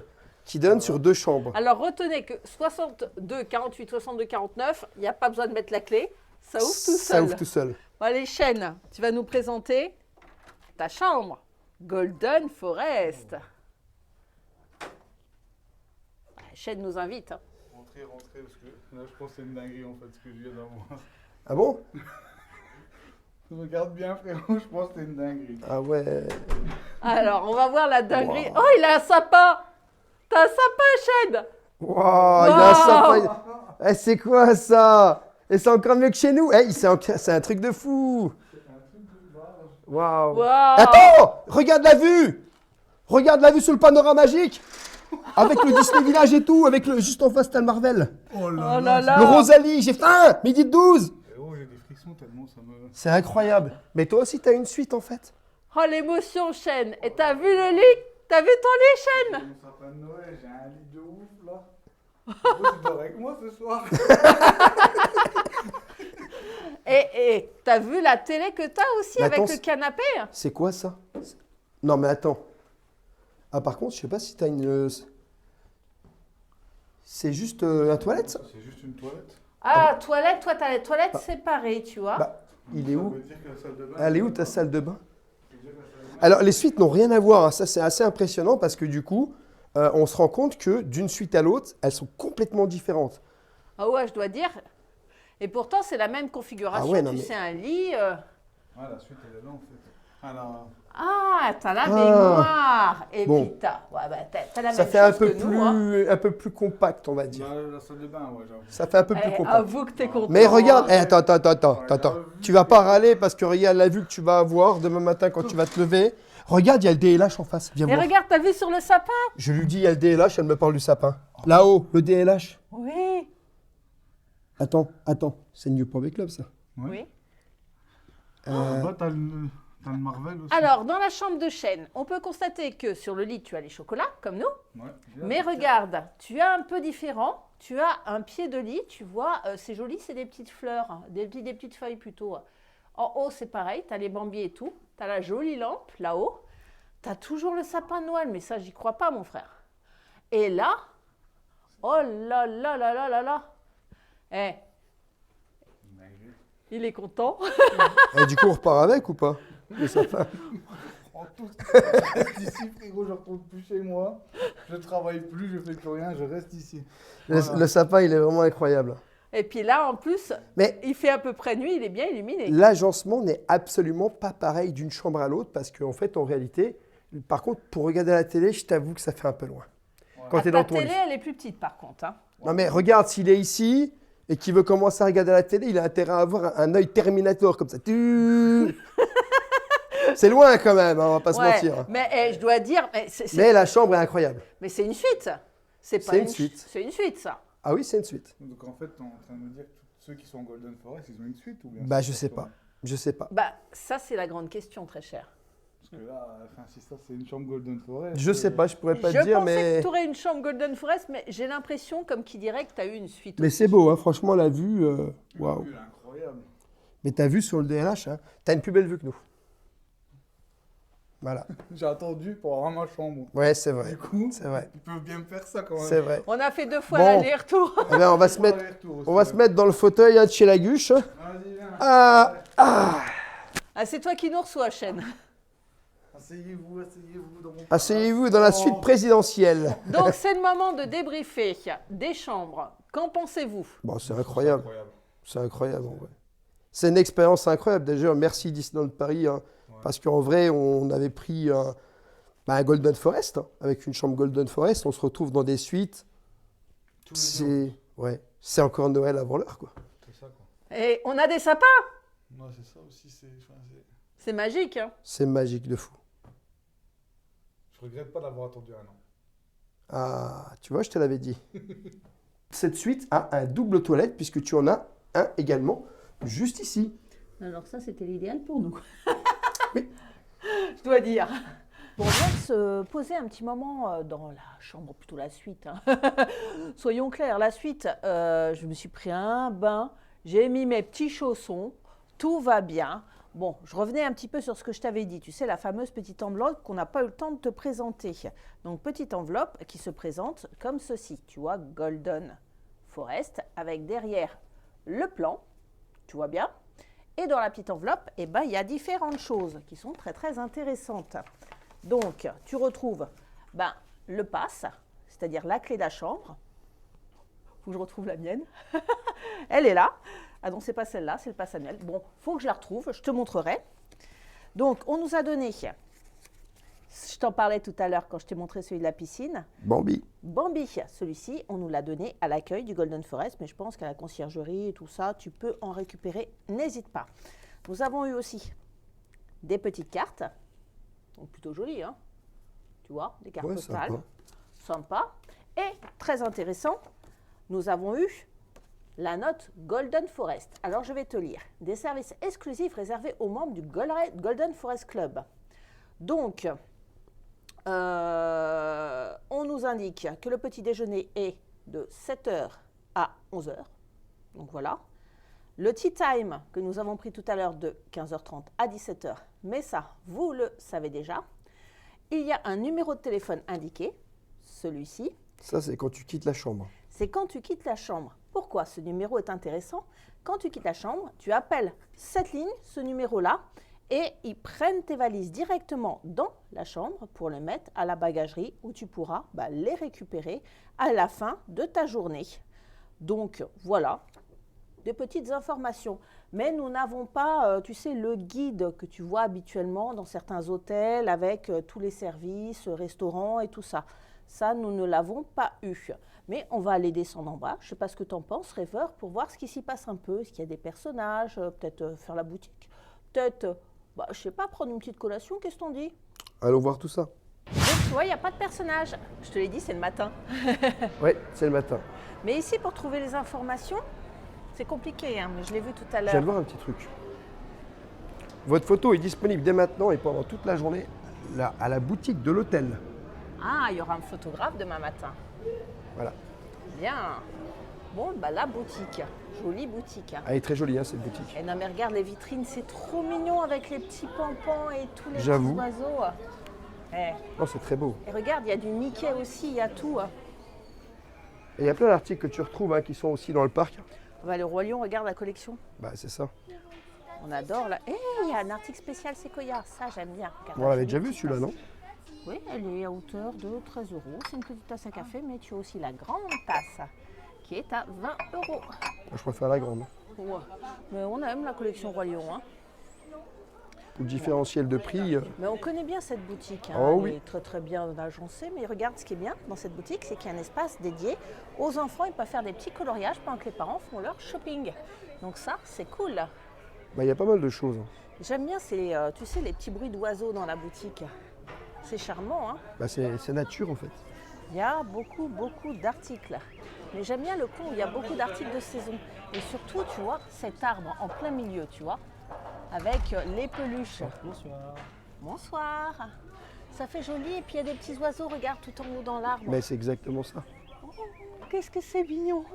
qui donne sur 2 chambres. Alors retenez que 62, 48, 62, 49, il n'y a pas besoin de mettre la clé. Ça ouvre tout seul. Ça ouvre tout seul. Bon, allez, Shane, tu vas nous présenter ta chambre. Golden Forest. Shane nous invite. Hein. Rentrez, parce que là, je pense que c'est une dinguerie en fait, ce que je viens d'avoir. Ah bon? Regarde bien, frérot, je pense que c'est une dinguerie. Ah ouais. Alors, on va voir la dinguerie. Wow. Oh, il a un sapin. T'as un sapin, Shane. Wow, il y a un sapin. Eh, c'est quoi ça? Et c'est encore mieux que chez nous. Eh, c'est un truc de fou. Waouh. Wow. Attends, regarde la vue. Regarde la vue sur le panorama magique. Avec le Disney Village et tout, avec juste en face, t'as le Marvel. Oh Oh là là. Le Rosalie, j'ai faim. Midi 12. Oh, j'ai des frissons tellement ça me. C'est incroyable. Mais toi aussi, t'as une suite en fait. Oh, l'émotion, Shane. Et t'as vu le lit? T'as vu ton lit, Shane? Mon sapin de Noël, j'ai un lit de ouf là. Tu dors avec moi ce soir. Et t'as vu la télé que t'as aussi Mais avec attends, le canapé? C'est quoi ça? Non mais attends. Ah par contre, je sais pas si t'as une... C'est juste un toilette ça? C'est juste une toilette. Ah, toilette, toi t'as les toilettes séparées, tu vois. Bah, il est Ça où? veut dire que la salle de bain, Elle est où ta salle de bain? ça veut dire que la salle de bain, Alors les suites n'ont rien à voir, hein. Ça c'est assez impressionnant parce que du coup, on se rend compte que d'une suite à l'autre, elles sont complètement différentes. Ah ouais, je dois dire. Et pourtant, c'est la même configuration. Ah ouais, non, tu mais- sais, un lit. Ah, la suite elle est là en fait. Ah, là. Ah, t'as la baignoire. Et Bon. puis t'as la Ça même fait un chose peu, que nous, hein. un peu plus compact, on va dire. La salle de bain, ouais, j'avoue. Ça fait un peu plus Eh, compact. avoue que t'es content. Mais regarde, hein. attends. Tu vas pas râler parce que regarde la vue que tu vas avoir demain matin quand tu vas te lever. Regarde, il y a le DLH en face. Viens Et voir. regarde, t'as vu sur le sapin? Je lui dis, il y a le DLH, elle me parle du sapin. Là-haut, le DLH. Oui. Attends. C'est New Pro Club, ça. Ouais. Oui. En bas, t'as le Marvel aussi. Alors, dans la chambre de Chêne, on peut constater que sur le lit, tu as les chocolats, comme nous. Ouais. Mais regarde, tu as un peu différent. Tu as un pied de lit, tu vois, c'est joli, c'est des petites fleurs, hein, des petites feuilles plutôt. En haut, c'est pareil, tu as les bambis et tout. Tu as la jolie lampe là-haut. Tu as toujours le sapin de Noël, mais ça, j'y crois pas, mon frère. Et là, oh là là là là là là. Eh, il est content. Et du coup, on repart avec ou pas? Le sapin. En tout je reste ici, frérot, je retourne plus chez moi. Je travaille plus, je fais plus rien, je reste ici. Voilà. Le sapin, il est vraiment incroyable. Et puis là, en plus, Mais il fait à peu près nuit, il est bien illuminé. l'agencement n'est absolument pas pareil d'une chambre à l'autre parce qu'en fait, en réalité, par contre, pour regarder la télé, je t'avoue que ça fait un peu loin. Quand tu es Ta dans ton télé, lit. elle est plus petite par contre. Hein. Non mais regarde, s'il est ici et qu'il veut commencer à regarder la télé, il a intérêt à avoir un œil Terminator comme ça. C'est loin quand même, hein, on va pas se Ouais, mentir. mais je dois dire, Mais la chambre est incroyable. mais c'est une suite. C'est pas C'est une suite. C'est une suite, ça. Ah oui, c'est une suite. Donc en fait, t'es en train de me dire que tous ceux qui sont en Golden Forest, ils ont une suite ou bien Bah c'est je sais pour toi pas. Je sais pas. Bah, ça, c'est la grande question, très cher. Parce que là, enfin, si ça c'est une chambre Golden Forest. Je sais pas, je pourrais pas Je te dire, pensais mais. que tu aurais une chambre Golden Forest, mais j'ai l'impression, comme qui dirait, que tu as eu une suite. Mais aussi. c'est beau, hein, franchement, la vue. Waouh. Elle est incroyable. Mais t'as vu sur le DLH, hein, t'as une plus belle vue que nous. Voilà. J'ai attendu pour avoir ma chambre. Ouais, c'est vrai. Du coup, C'est vrai. ils peuvent bien me faire ça quand même. C'est vrai. On a fait 2 fois Bon. l'aller-retour. Eh bien, on va se mettre, Aller-retour on va aussi, se mettre dans le fauteuil hein, de chez la Guche. Vas-y, viens. Ah, Ah, c'est toi qui nous reçois, Chêne. Asseyez-vous dans mon asseyez-vous dans la suite présidentielle. Donc, c'est le moment de débriefer des chambres. Qu'en pensez-vous? Bon, c'est incroyable. C'est incroyable, en vrai. C'est une expérience incroyable. Déjà, merci Disneyland Paris, hein, parce qu'en vrai, on avait pris un Golden Forest, hein, avec une chambre Golden Forest. On se retrouve dans des suites. C'est encore Noël avant l'heure, quoi. C'est ça quoi. Et on a des sapins. Non, c'est ça aussi, C'est magique, hein. C'est magique de fou. Je regrette pas d'avoir attendu un an. Ah, tu vois, je te l'avais dit. Cette suite a un double toilette, puisque tu en as un également juste ici. Alors ça, c'était l'idéal pour nous. Oui. Je dois dire. Bon, on va se poser un petit moment dans la chambre, plutôt la suite. Hein. Soyons clairs, la suite, je me suis pris un bain, j'ai mis mes petits chaussons, tout va bien. Bon, je revenais un petit peu sur ce que je t'avais dit. Tu sais, la fameuse petite enveloppe qu'on n'a pas eu le temps de te présenter. Donc, petite enveloppe qui se présente comme ceci. Tu vois, Golden Forest, avec derrière le plan, tu vois bien. Et dans la petite enveloppe, eh ben, il y a différentes choses qui sont très, très intéressantes. Donc, tu retrouves le pass, c'est-à-dire la clé de la chambre. Faut que je retrouve la mienne. Elle est là. Ah non, c'est pas celle-là, c'est le pass annuel. Bon, faut que je la retrouve, je te montrerai. Donc, on nous a donné, je t'en parlais tout à l'heure quand je t'ai montré celui de la piscine. Bambi. Bambi, celui-ci, on nous l'a donné à l'accueil du Golden Forest, mais je pense qu'à la conciergerie et tout ça, tu peux en récupérer, n'hésite pas. Nous avons eu aussi des petites cartes, donc plutôt jolies, hein. Tu vois, des cartes Ouais, postales, sympa. sympa. Et très intéressant, nous avons eu la note Golden Forest. Alors, je vais te lire. Des services exclusifs réservés aux membres du Golden Forest Club. Donc, on nous indique que le petit déjeuner est de 7h à 11h. Donc, voilà. Le tea time que nous avons pris tout à l'heure de 15h30 à 17h. Mais ça, vous le savez déjà. Il y a un numéro de téléphone indiqué, celui-ci. Ça, c'est quand tu quittes la chambre. C'est quand tu quittes la chambre. Pourquoi ce numéro est intéressant? Quand tu quittes la chambre, tu appelles cette ligne, ce numéro-là, et ils prennent tes valises directement dans la chambre pour les mettre à la bagagerie où tu pourras les récupérer à la fin de ta journée. Donc voilà, des petites informations. Mais nous n'avons pas, tu sais, le guide que tu vois habituellement dans certains hôtels avec tous les services, restaurants et tout ça. Ça, nous ne l'avons pas eu. Mais on va aller descendre en bas. Je ne sais pas ce que tu en penses, rêveur, pour voir ce qui s'y passe un peu. Est-ce qu'il y a des personnages, peut-être faire la boutique, peut-être, je ne sais pas, prendre une petite collation, qu'est-ce que t'en dis? Allons voir tout ça. Donc, tu vois, il n'y a pas de personnage. Je te l'ai dit, c'est le matin. Oui, c'est le matin. Mais ici, pour trouver les informations, c'est compliqué, hein, mais je l'ai vu tout à Je viens l'heure. de voir un petit truc. Votre photo est disponible dès maintenant et pendant toute la journée là, à la boutique de l'hôtel. Ah, il y aura un photographe demain matin. Voilà. Bien. Bon, la boutique. Jolie boutique. Elle est très jolie, hein, cette boutique. Et non, mais regarde les vitrines, c'est trop mignon avec les petits pampans et tous les petits J'avoue. oiseaux. Eh. Oh, c'est très beau. Et regarde, il y a du Mickey aussi, il y a tout. Et il y a plein d'articles que tu retrouves hein, qui sont aussi dans le parc. Le Roi Lion, regarde la collection. Bah, c'est ça. On adore là. Eh, il y a un article spécial Sequoia. Ça, j'aime bien. Regarde, Bon, on l'avait une déjà vu petite celui-là, tasse. non? Oui, elle est à hauteur de 13 €. C'est une petite tasse à café, mais tu as aussi la grande tasse qui est à 20 €. Moi, je préfère la grande. Ouais. Mais on aime la collection Roi Lion. Hein. Pour le différentiel de prix, Mais on connaît bien cette boutique. Hein. Oh Elle oui. est très très bien agencée. Mais regarde, ce qui est bien dans cette boutique, c'est qu'il y a un espace dédié aux enfants. Ils peuvent faire des petits coloriages pendant que les parents font leur shopping. Donc ça, c'est cool. bah, il y a pas mal de choses. Hein. J'aime bien tu sais, les petits bruits d'oiseaux dans la boutique. C'est charmant. Hein. Bah, c'est nature en fait. Il y a beaucoup d'articles. Mais j'aime bien le coin où il y a beaucoup d'articles de saison. Et surtout, tu vois, cet arbre en plein milieu, tu vois, avec les peluches. Bonsoir. Bonsoir. Ça fait joli. Et puis il y a des petits oiseaux, regarde, tout en haut dans l'arbre. Mais c'est exactement ça. Qu'est-ce que c'est mignon.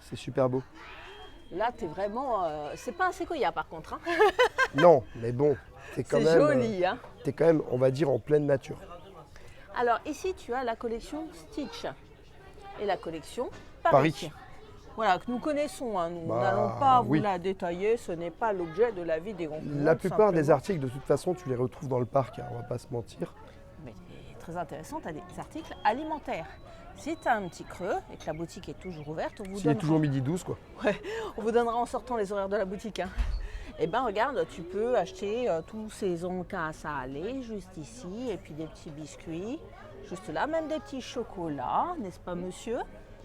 C'est super beau. Là, t'es vraiment... c'est pas un séquoia, par contre. Hein. Non, mais bon, t'es quand C'est même, joli. Hein. t'es quand même, on va dire, en pleine nature. Alors ici, tu as la collection Stitch et la collection Paris. Paris. Voilà, que nous connaissons. Hein. Nous Bah, n'allons pas vous oui. la détailler. Ce n'est pas l'objet de la vidéo. La plupart des Simplement. articles, de toute façon, tu les retrouves dans le parc, hein, on va pas se mentir. Mais très intéressant, tu as des articles alimentaires. Si tu as un petit creux et que la boutique est toujours ouverte, on vous S'il est donnera, toujours midi 12, quoi. on vous donnera en sortant les horaires de la boutique. Hein. Eh bien, regarde, tu peux acheter tous ces encas à saler juste ici, et puis des petits biscuits, juste là, même des petits chocolats, n'est-ce pas, monsieur?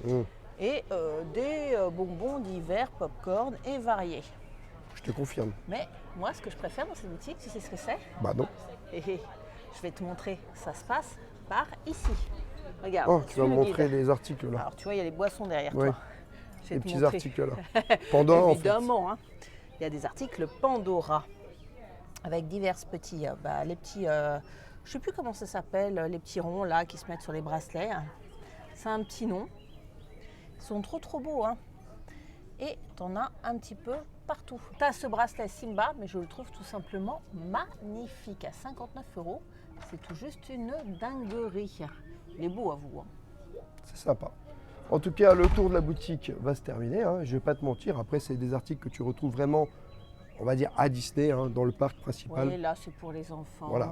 Mmh. Et des bonbons divers, pop-corn et variés. Je te confirme. Mais moi, ce que je préfère dans cette boutique, tu sais ce que c'est? Bah non. Je vais te montrer. Ça se passe par ici. Regarde. Oh, tu suis vas le me montrer guide. les articles là. Alors, tu vois, il y a les boissons derrière Ouais. toi. Je vais Les te petits montrer. articles là. Pendant, en fait. Évidemment. Hein. Il y a des articles Pandora avec divers petits, les petits, je ne sais plus comment ça s'appelle, les petits ronds là qui se mettent sur les bracelets. C'est un petit nom. Ils sont trop beaux. Hein. Et tu en as un petit peu partout. Tu as ce bracelet Simba, mais je le trouve tout simplement magnifique. À 59 €, c'est tout juste une dinguerie. Il est beau à vous. Hein. C'est sympa. En tout cas, le tour de la boutique va se terminer. Hein. Je vais pas te mentir. Après, c'est des articles que tu retrouves vraiment, on va dire, à Disney, hein, dans le parc principal. Oui, là, c'est pour les enfants. Voilà.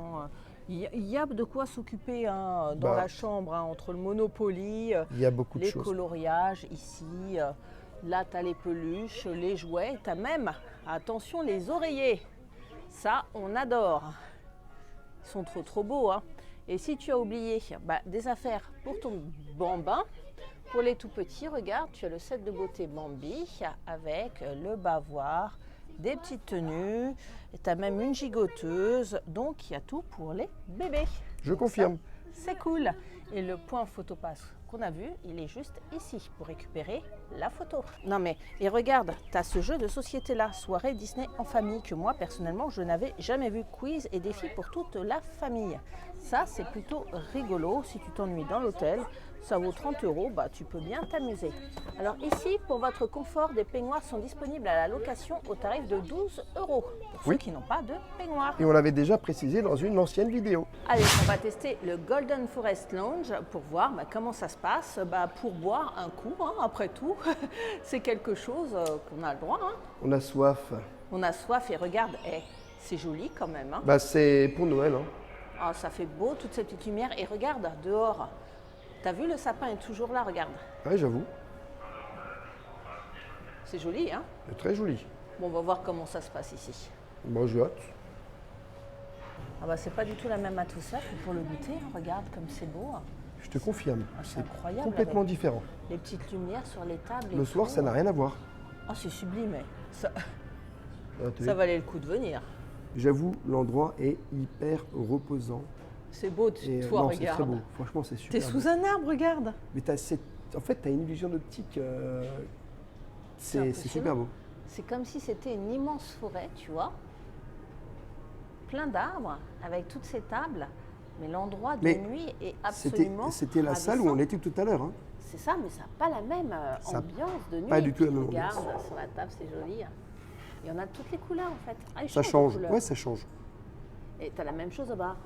Il y a de quoi s'occuper hein, dans Bah. la chambre, hein, entre le Monopoly, Il y a beaucoup de les choses. coloriages ici. Là, tu as les peluches, les jouets. Tu as même, attention, les oreillers. Ça, on adore. Ils sont trop beaux. Hein. Et si tu as oublié des affaires pour ton bambin, pour les tout petits, regarde, tu as le set de beauté Bambi avec le bavoir, des petites tenues, et tu as même une gigoteuse, donc il y a tout pour les bébés. Je confirme. Ça, c'est cool. Et le point photopass qu'on a vu, il est juste ici pour récupérer la photo. Non mais, et regarde, tu as ce jeu de société là, soirée Disney en famille, que moi personnellement je n'avais jamais vu. Quiz et défis pour toute la famille. Ça c'est plutôt rigolo, si tu t'ennuies dans l'hôtel, ça vaut 30 €, tu peux bien t'amuser. Alors ici, pour votre confort, des peignoirs sont disponibles à la location au tarif de 12 € pour ceux Oui. qui n'ont pas de peignoir. Et on l'avait déjà précisé dans une ancienne vidéo. Allez, on va tester le Golden Forest Lounge pour voir comment ça se passe. Pour boire un coup, hein, après tout, c'est quelque chose qu'on a le droit. Hein. On a soif. On a soif et regarde, c'est joli quand même. Hein. Bah, c'est pour Noël. Hein. Ah, ça fait beau, toute cette petite lumière. Et regarde, dehors, t'as vu, le sapin est toujours là, regarde. Ouais, j'avoue. C'est joli, hein. C'est très joli. Bon, on va voir comment ça se passe ici. Moi, j'ai hâte. Ah bah c'est pas du tout la même atmosphère que pour le goûter. Regarde comme c'est beau. Je te confirme. Ah, c'est incroyable. Complètement avec différent. les petites lumières sur les tables. Le soir, ça n'a rien à voir. Ah, c'est sublime. Ça, Ah, t'as ça vu. valait le coup de venir. J'avoue, l'endroit est hyper reposant. C'est beau, Et, toi, non, c'est très regarde. beau. Franchement, c'est super. T'es beau. sous un arbre, regarde. Mais en fait, tu as une illusion d'optique. C'est impressionnant. super beau. C'est comme si c'était une immense forêt, tu vois. Plein d'arbres, avec toutes ces tables. Mais l'endroit de Mais nuit est C'était absolument la salle où on était tout à l'heure. Hein. C'est ça, mais ça n'a pas la même Ça a ambiance de nuit. pas du tout la même Regarde, ambiance. sur la table, c'est joli. Il y en a de toutes les couleurs, en fait. Ah, ils Ça changent de change. couleur. Ouais, ça change. Et tu as la même chose au bar.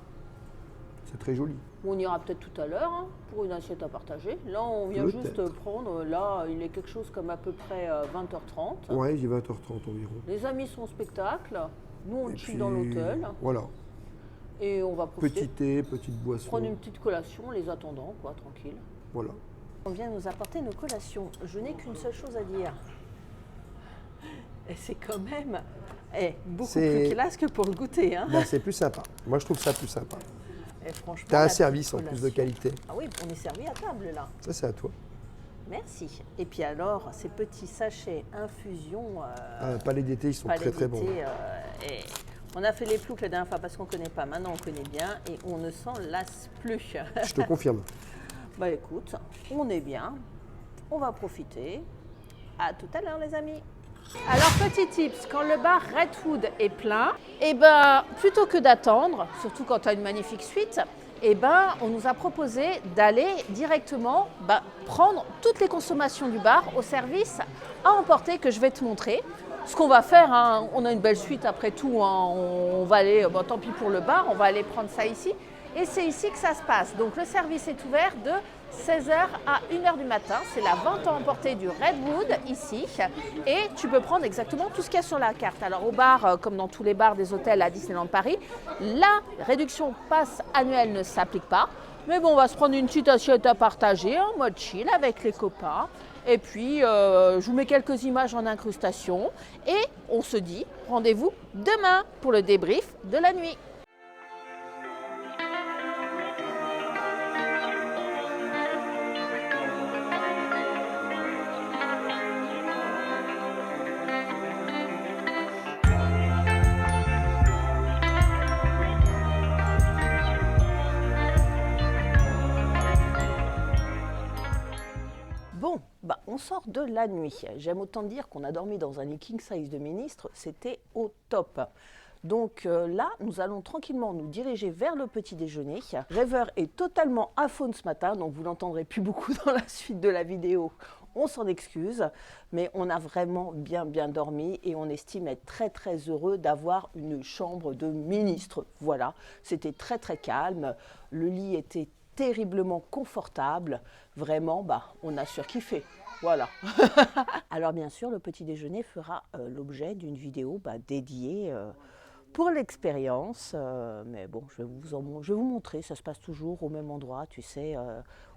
C'est très joli. On ira peut-être tout à l'heure hein, pour une assiette à partager. Là, on vient Peut-être. juste prendre. Là, il est quelque chose comme à peu près 20h30. Ouais, j'ai 20h30 environ. Les amis sont au spectacle. Nous, on Et chille puis, dans l'hôtel. Voilà. Et on va profiter. Petit thé, petite boisson. Prendre une petite collation, les attendant, quoi, tranquille. Voilà. On vient nous apporter nos collations. Je n'ai qu'une seule chose à dire. Et c'est quand même beaucoup C'est- plus classe que pour le goûter. Hein. Ben, c'est plus sympa. Moi, je trouve ça plus sympa. Et franchement, Tu as la un petite service en plus de collation. qualité. Ah oui, on est servi à table là. Ça, c'est à toi. Merci. Et puis alors, ces petits sachets infusion. Ah, palais d'été, ils sont palais très très bons. d'été, et on a fait les ploucs la dernière fois parce qu'on ne connaît pas. Maintenant, on connaît bien et on ne s'en lasse plus. Je te confirme. Bah écoute, on est bien. On va profiter. À tout à l'heure, les amis. Alors, petit tips, quand le bar Redwood est plein, et ben, plutôt que d'attendre, surtout quand tu as une magnifique suite, et ben, on nous a proposé d'aller directement prendre toutes les consommations du bar au service à emporter que je vais te montrer. Ce qu'on va faire, hein, on a une belle suite après tout, hein, on va aller, tant pis pour le bar, on va aller prendre ça ici. Et c'est ici que ça se passe. Donc le service est ouvert de 16h à 1h du matin. C'est la vente à emporter du Redwood ici. Et tu peux prendre exactement tout ce qu'il y a sur la carte. Alors au bar, comme dans tous les bars des hôtels à Disneyland Paris, la réduction passe annuelle ne s'applique pas. Mais bon, on va se prendre une petite assiette à partager en mode chill avec les copains. Et puis, je vous mets quelques images en incrustation. Et on se dit rendez-vous demain pour le débrief de la nuit. Bon, on sort de la nuit. J'aime autant dire qu'on a dormi dans un lit king size de ministre, c'était au top. Donc là, nous allons tranquillement nous diriger vers le petit déjeuner. Rêveur est totalement à faune ce matin, donc vous l'entendrez plus beaucoup dans la suite de la vidéo. On s'en excuse, mais on a vraiment bien dormi et on estime être très heureux d'avoir une chambre de ministre. Voilà, c'était très calme, le lit était terriblement confortable, vraiment, on a surkiffé. Voilà. Alors bien sûr, le petit déjeuner fera l'objet d'une vidéo dédiée pour l'expérience, mais bon, je vais vous montrer, ça se passe toujours au même endroit, tu sais,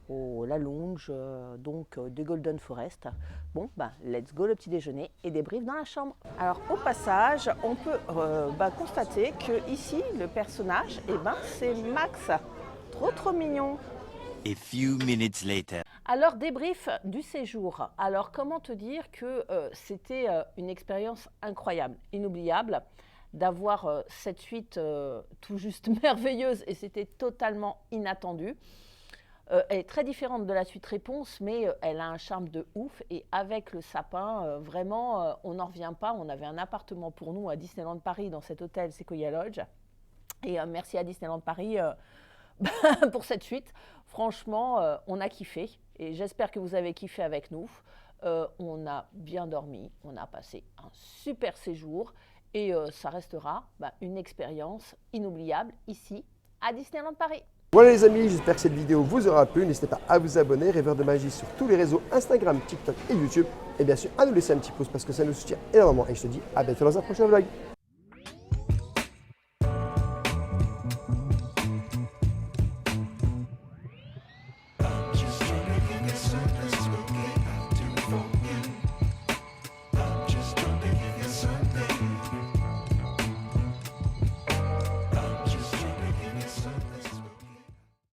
la lounge de Golden Forest. Bon, let's go le petit déjeuner et débrief dans la chambre. Alors au passage, on peut constater que ici le personnage, c'est Max, trop mignon. A few minutes later. Alors, débrief du séjour. Alors, comment te dire que c'était une expérience incroyable, inoubliable, d'avoir cette suite tout juste merveilleuse et c'était totalement inattendu. Elle est très différente de la suite Réponse, mais elle a un charme de ouf et avec le sapin, vraiment, on n'en revient pas. On avait un appartement pour nous à Disneyland Paris dans cet hôtel Sequoia Lodge. Et merci à Disneyland Paris pour cette suite. Franchement, on a kiffé et j'espère que vous avez kiffé avec nous. On a bien dormi, on a passé un super séjour et ça restera une expérience inoubliable ici à Disneyland Paris. Voilà les amis, j'espère que cette vidéo vous aura plu. N'hésitez pas à vous abonner, Rêveur de Magie sur tous les réseaux Instagram, TikTok et YouTube. Et bien sûr, à nous laisser un petit pouce parce que ça nous soutient énormément. Et je te dis à bientôt dans un prochain vlog.